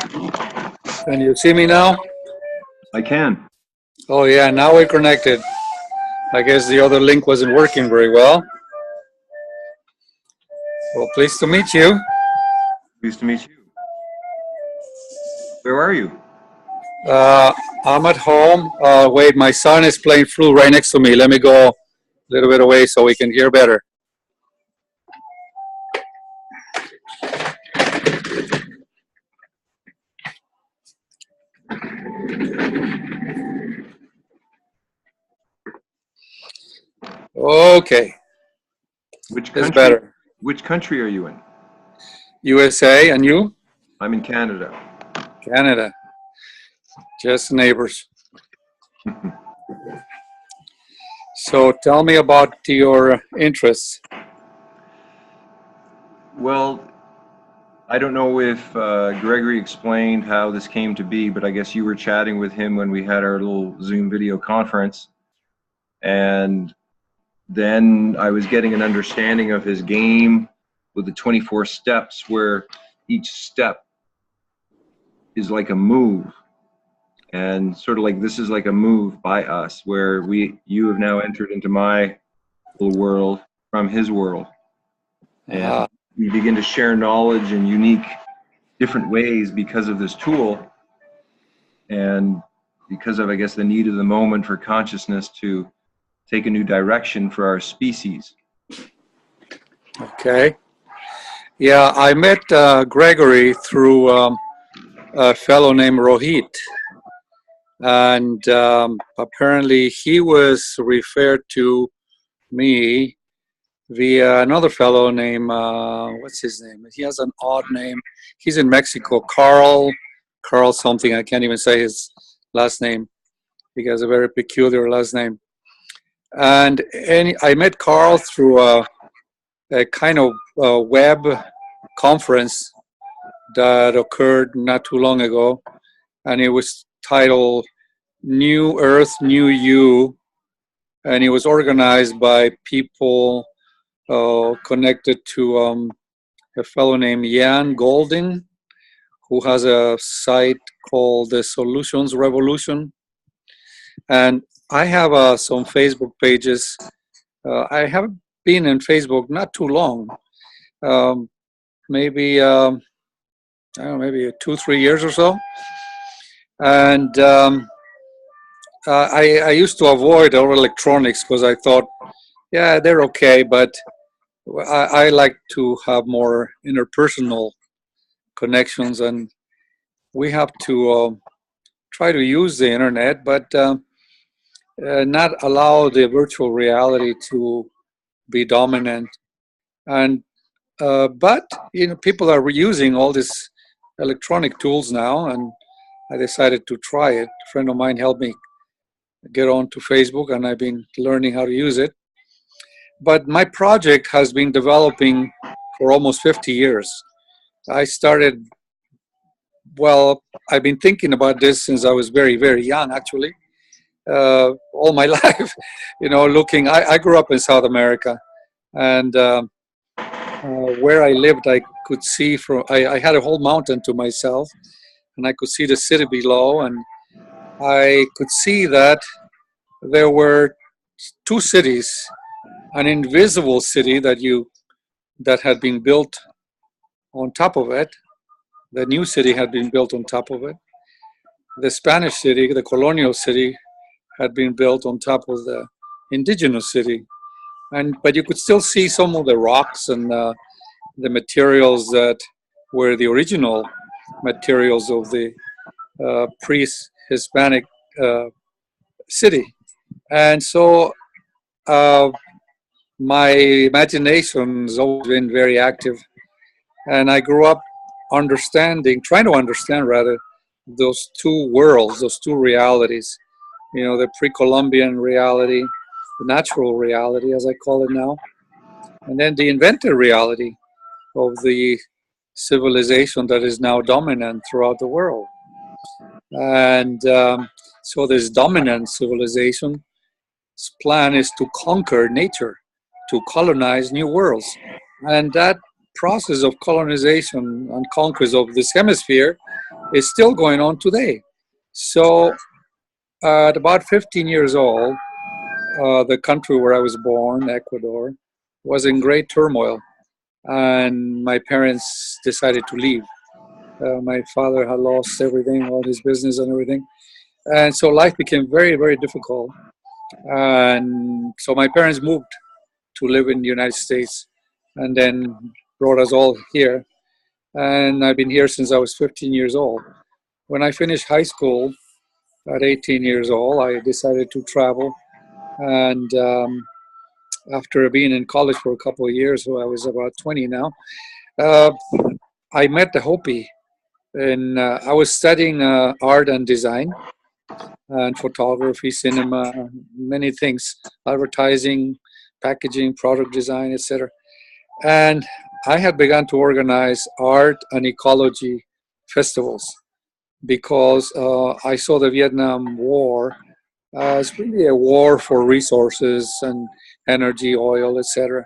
Can you see me now? I can. Oh yeah, now we're connected. I guess the other link wasn't working very well. Well, pleased to meet you. Pleased to meet you. Where are you? I'm at home. Wait, my son is playing flute right next to me. Let me go a little bit away so we can hear better. Okay. Which country? It's better. Which country are you in? USA, and you? I'm in Canada. Canada. Just neighbors. So tell me about your interests. Well, I don't know if Gregory explained how this came to be, but I guess you were chatting with him when we had our little Zoom video conference. And then I was getting an understanding of his game with the 24 steps, where each step is like a move. And sort of like this is like a move by us, where you have now entered into my little world from his world. And we begin to share knowledge in unique, different ways because of this tool, and because of, I guess, the need of the moment for consciousness to take a new direction for our species. Okay. Yeah, I met Gregory through a fellow named Rohit. And apparently he was referred to me via another fellow named, what's his name? He has an odd name. He's in Mexico, Carl something. I can't even say his last name. He has a very peculiar last name. And I met Carl through a kind of web conference that occurred not too long ago. And it was titled New Earth, New You. And it was organized by people connected to a fellow named Jan Golding, who has a site called the Solutions Revolution. And I have some Facebook pages. I haven't been in Facebook not too long, maybe I don't know, maybe 2-3 years or so. And I used to avoid all electronics because I thought, yeah, they're okay, but I like to have more interpersonal connections, and we have to try to use the internet, but not allow the virtual reality to be dominant. And but people are reusing all these electronic tools now, and I decided to try it. A friend of mine helped me get onto Facebook, and I've been learning how to use it. But my project has been developing for almost 50 years. I started, well, I've been thinking about this since I was very, very young, actually. All my life, looking, I grew up in South America, and where I lived, I could see I had a whole mountain to myself, and I could see the city below, and I could see that there were two cities, an invisible city that had been built on top of it. The new city had been built on top of it. The Spanish city, the colonial city, had been built on top of the indigenous city. But you could still see some of the rocks and the materials that were the original materials of the pre-Hispanic city. And so my imagination has always been very active. And I grew up trying to understand rather, those two worlds, those two realities, the pre-Columbian reality, the natural reality, as I call it now, and then the invented reality of the civilization that is now dominant throughout the world. And so this dominant civilization's plan is to conquer nature, to colonize new worlds. And that process of colonization and conquest of this hemisphere is still going on today. So at about 15 years old, the country where I was born, Ecuador, was in great turmoil, and my parents decided to leave. My father had lost everything, all his business and everything, and so life became very, very difficult. And so my parents moved to live in the United States, and then brought us all here. And I've been here since I was 15 years old. When I finished high school at 18 years old, I decided to travel. And after being in college for a couple of years, so I was about 20 now, uh, I met the Hopi. And I was studying art and design and photography, cinema, many things, advertising, packaging, product design, etc. And I had begun to organize art and ecology festivals because I saw the Vietnam War as really a war for resources and energy, oil, etc.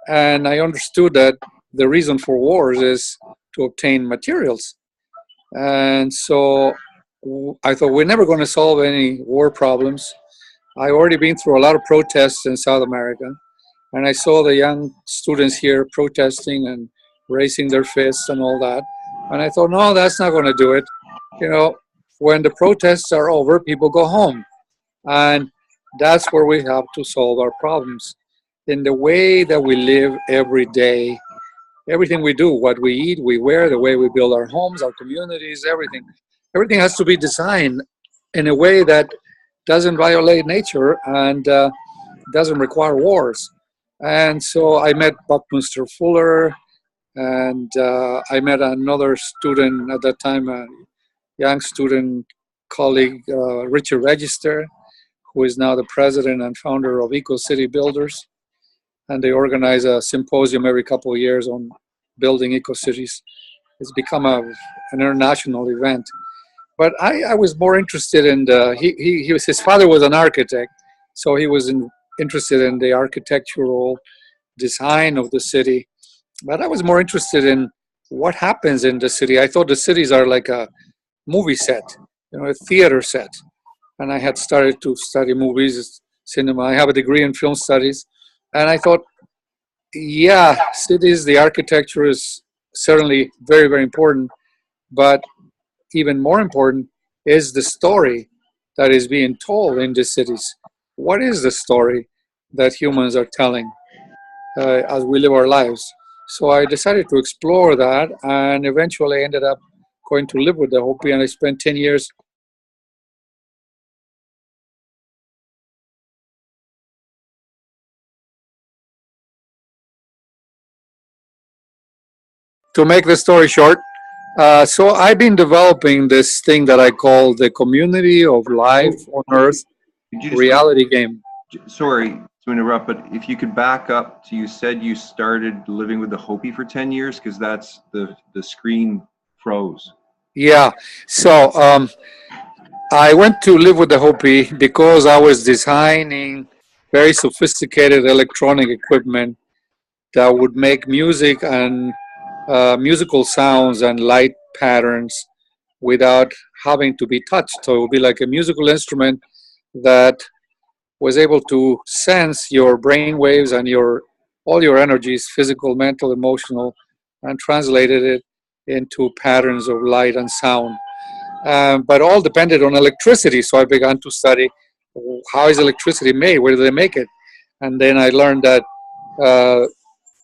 And I understood that the reason for wars is to obtain materials. And so I thought we're never going to solve any war problems. I already been through a lot of protests in South America, and I saw the young students here protesting and raising their fists and all that. And I thought, no, that's not going to do it. You know, when the protests are over, people go home. And that's where we have to solve our problems. In the way that we live every day, everything we do, what we eat, we wear, the way we build our homes, our communities, everything has to be designed in a way that doesn't violate nature and doesn't require wars. And so I met Buckminster Fuller, and I met another student at that time, a young student colleague, Richard Register, who is now the president and founder of Eco City Builders. And they organize a symposium every couple of years on building eco cities. It's become an international event. But I was more interested in his father was an architect, so he was interested in the architectural design of the city. But I was more interested in what happens in the city. I thought the cities are like a movie set, a theater set. And I had started to study movies, cinema. I have a degree in film studies. And I thought, yeah, cities, the architecture is certainly very, very important. But even more important is the story that is being told in the cities. What is the story that humans are telling as we live our lives? So I decided to explore that, and eventually I ended up going to live with the Hopi, and I spent 10 years. To make the story short, so I've been developing this thing that I call the community of life on Earth reality game. Sorry to interrupt, but if you could back up to, you said you started living with the Hopi for 10 years, because that's the screen froze. Yeah, so I went to live with the Hopi because I was designing very sophisticated electronic equipment that would make music and musical sounds and light patterns without having to be touched. So it would be like a musical instrument that was able to sense your brain waves and all your energies, physical, mental, emotional, and translated it into patterns of light and sound. But all depended on electricity. So I began to study how is electricity made, where do they make it? And then I learned that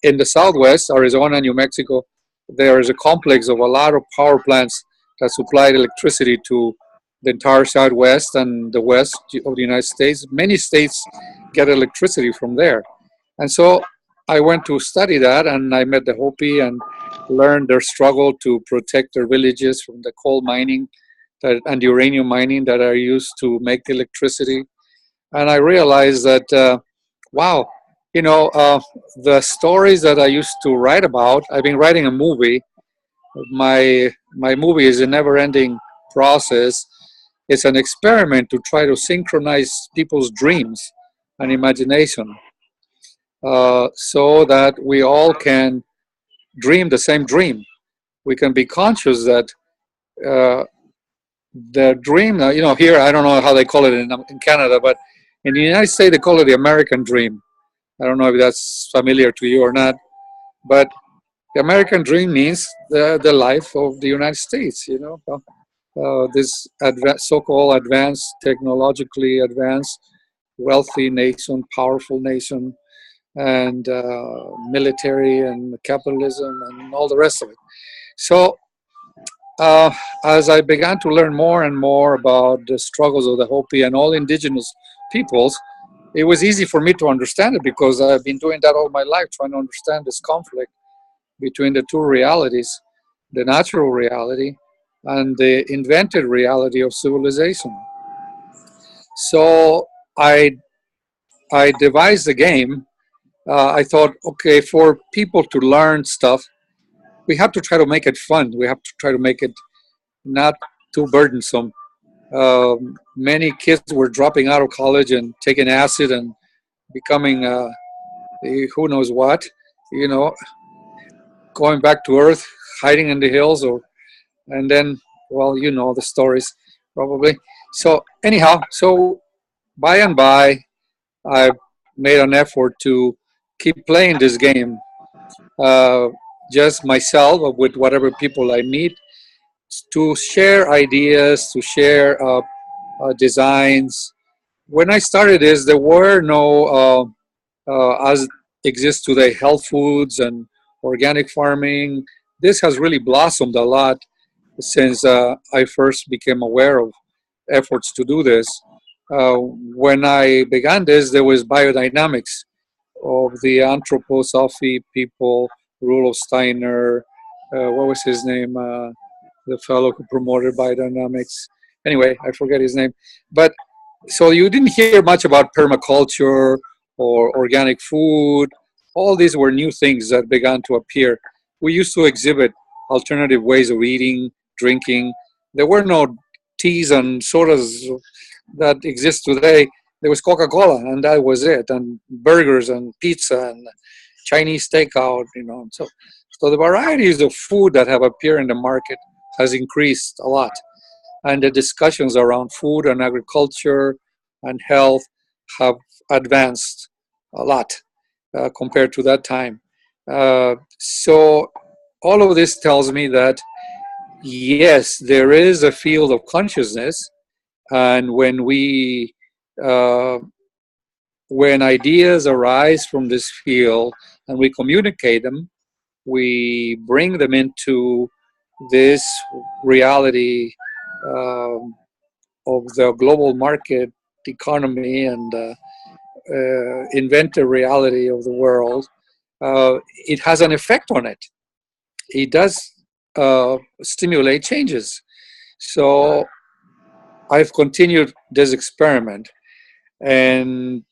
in the Southwest, Arizona, New Mexico, there is a complex of a lot of power plants that supplied electricity to the entire Southwest and the West of the United States. Many states get electricity from there. And so I went to study that, and I met the Hopi and learned their struggle to protect their villages from the coal mining and uranium mining that are used to make electricity. And I realized that, wow, the stories that I used to write about, I've been writing a movie. My movie is a never-ending process. It's an experiment to try to synchronize people's dreams and imagination so that we all can dream the same dream. We can be conscious that uh, the dream, here, I don't know how they call it in Canada, but in the United States, they call it the American dream. I don't know if that's familiar to you or not, but the American dream means the life of the United States, this so-called advanced, technologically advanced, wealthy nation, powerful nation, and military and capitalism and all the rest of it. So uh, as I began to learn more and more about the struggles of the Hopi and all indigenous peoples, it was easy for me to understand it because I've been doing that all my life, trying to understand this conflict between the two realities, the natural reality and the invented reality of civilization. So I, I devised a game. I thought, okay, for people to learn stuff, we have to try to make it fun. We have to try to make it not too burdensome. Many kids were dropping out of college and taking acid and becoming who knows what, you know, going back to Earth, hiding in the hills, or and then, well, you know the stories probably. So anyhow, so by and by, I made an effort to keep playing this game, uh, just myself with whatever people I meet, to share ideas, to share designs. When I started this, there were no, as exists today, health foods and organic farming. This has really blossomed a lot since I first became aware of efforts to do this. When I began this, there was biodynamics of the anthroposophy people, Rudolf Steiner, what was his name? The fellow who promoted biodynamics. Anyway, I forget his name. But so you didn't hear much about permaculture or organic food. All these were new things that began to appear. We used to exhibit alternative ways of eating, drinking. There were no teas and sodas that exist today. There was Coca-Cola, and that was it, and burgers and pizza and Chinese takeout, So the varieties of food that have appeared in the market has increased a lot, and the discussions around food and agriculture and health have advanced a lot compared to that time. So all of this tells me that yes, there is a field of consciousness, and uh, when ideas arise from this field and we communicate them, we bring them into this reality um, of the global market economy and invented reality of the world. It has an effect on it. It does stimulate changes. So I've continued this experiment and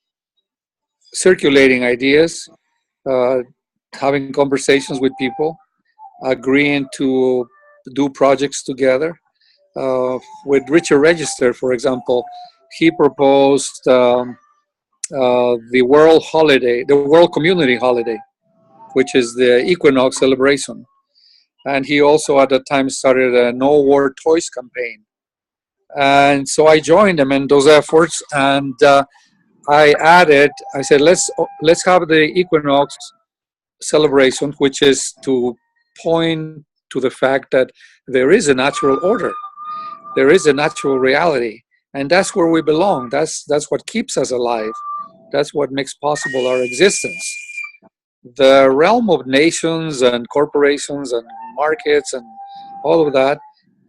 circulating ideas, uh, having conversations with people, agreeing to do projects together. With Richard Register, for example, he proposed the World Holiday, the World Community Holiday, which is the equinox celebration. And he also at the time started a No War Toys campaign. And so I joined him in those efforts, and I said, let's have the equinox celebration, which is to point to the fact that there is a natural order, there is a natural reality, and that's where we belong. That's what keeps us alive. That's what makes possible our existence. The realm of nations and corporations and markets and all of that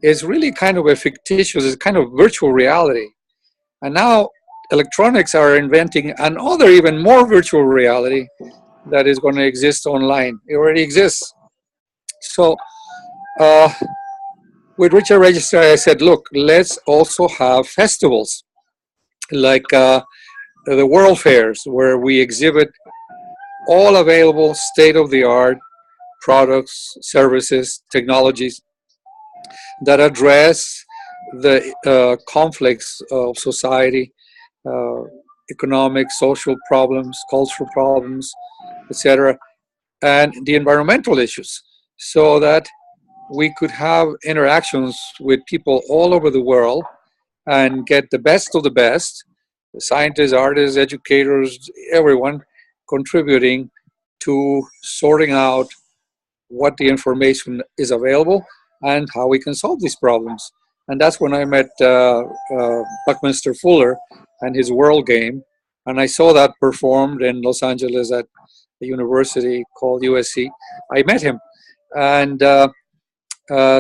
is really kind of a fictitious, it's kind of virtual reality. And now electronics are inventing another even more virtual reality that is going to exist online. It already exists. So uh, with Richard Register, I said, look, let's also have festivals like the World Fairs, where we exhibit all available state-of-the-art products, services, technologies that address the conflicts of society, uh, economic, social problems, cultural problems, etc., and the environmental issues, so that we could have interactions with people all over the world and get the best of the best, the scientists, artists, educators, everyone contributing to sorting out what the information is available and how we can solve these problems. And that's when I met Buckminster Fuller and his World Game. And I saw that performed in Los Angeles at a university called USC. I met him. And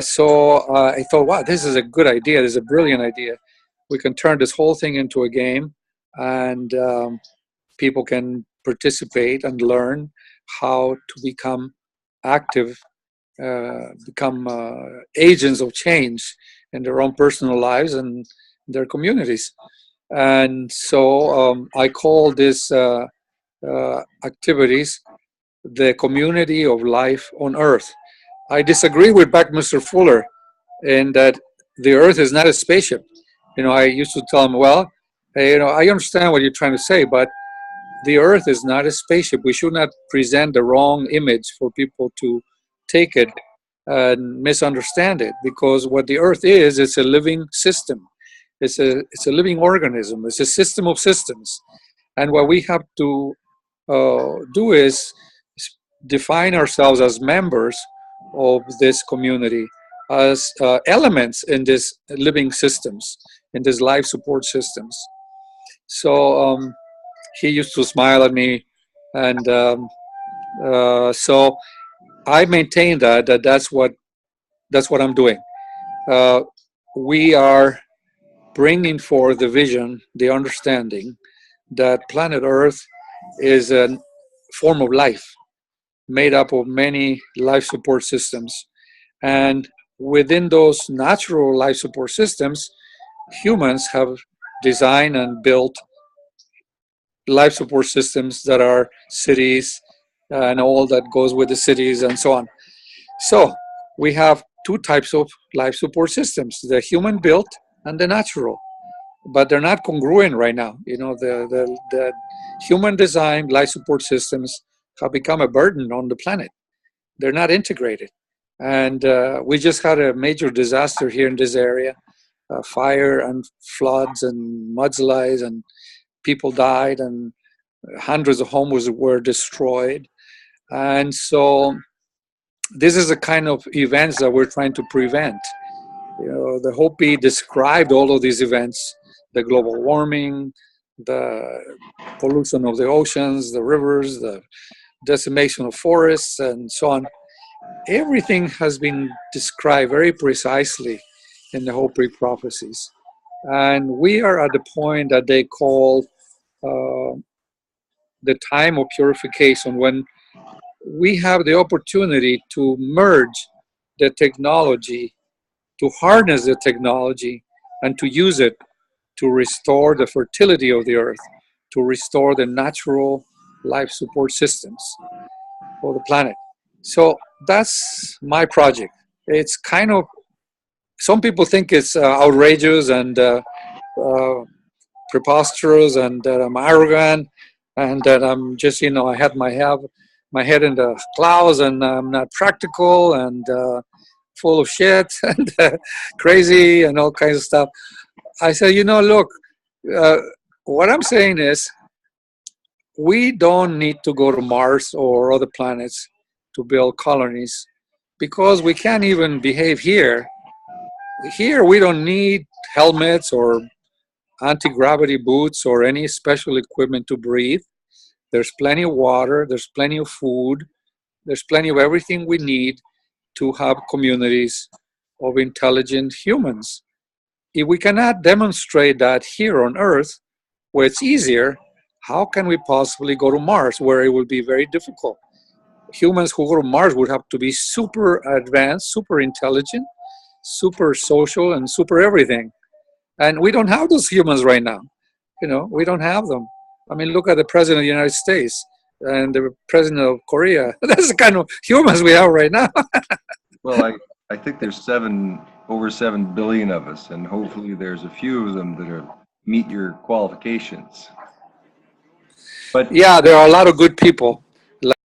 so I thought, wow, this is a good idea. This is a brilliant idea. We can turn this whole thing into a game, and people can participate and learn how to become active, become agents of change in their own personal lives and their communities. And so I call this activities the community of life on Earth. I disagree with Buckminster Fuller in that the Earth is not a spaceship. I used to tell him, well, hey, I understand what you're trying to say, but the Earth is not a spaceship. We should not present the wrong image for people to take it and misunderstand it, because what the Earth is, it's a living system. It's a living organism. It's a system of systems. And what we have to do is define ourselves as members of this community, as elements in this living systems, in these life support systems. So he used to smile at me, and so I maintain that's what I'm doing. We are bringing forth the vision, the understanding that planet Earth is a form of life made up of many life support systems. And within those natural life support systems, humans have designed and built life support systems that are cities and all that goes with the cities and so on. So we have two types of life support systems, the human built and the natural. But they're not congruent right now. The human designed life support systems have become a burden on the planet. They're not integrated. And we just had a major disaster here in this area, fire and floods and mudslides, and people died, and hundreds of homes were destroyed. And so this is the kind of events that we're trying to prevent. The Hopi described all of these events, the global warming, the pollution of the oceans, the rivers, the decimation of forests, and so on. Everything has been described very precisely in the Hopi prophecies. And we are at the point that they call the time of purification, when we have the opportunity to merge the technology, to harness the technology, and to use it to restore the fertility of the earth, to restore the natural life support systems of the planet. So that's my project. It's kind of, some people think it's outrageous and preposterous, and that I'm arrogant, and that I'm just, I have my head in the clouds, and I'm not practical, and full of shit, and crazy, and all kinds of stuff. I said, look, what I'm saying is, we don't need to go to Mars or other planets to build colonies, because we can't even behave here. Here, we don't need helmets or anti-gravity boots or any special equipment to breathe. There's plenty of water, there's plenty of food, there's plenty of everything we need to have communities of intelligent humans. If we cannot demonstrate that here on Earth, where it's easier, how can we possibly go to Mars, where it will be very difficult? Humans who go to Mars would have to be super advanced, super intelligent, super social, and super everything. And we don't have those humans right now. We don't have them. I mean, look at the president of the United States and the president of Korea. That's the kind of humans we have right now. Well, I think there's over 7 billion of us, and hopefully there's a few of them that meet your qualifications. But yeah, there are a lot of good people.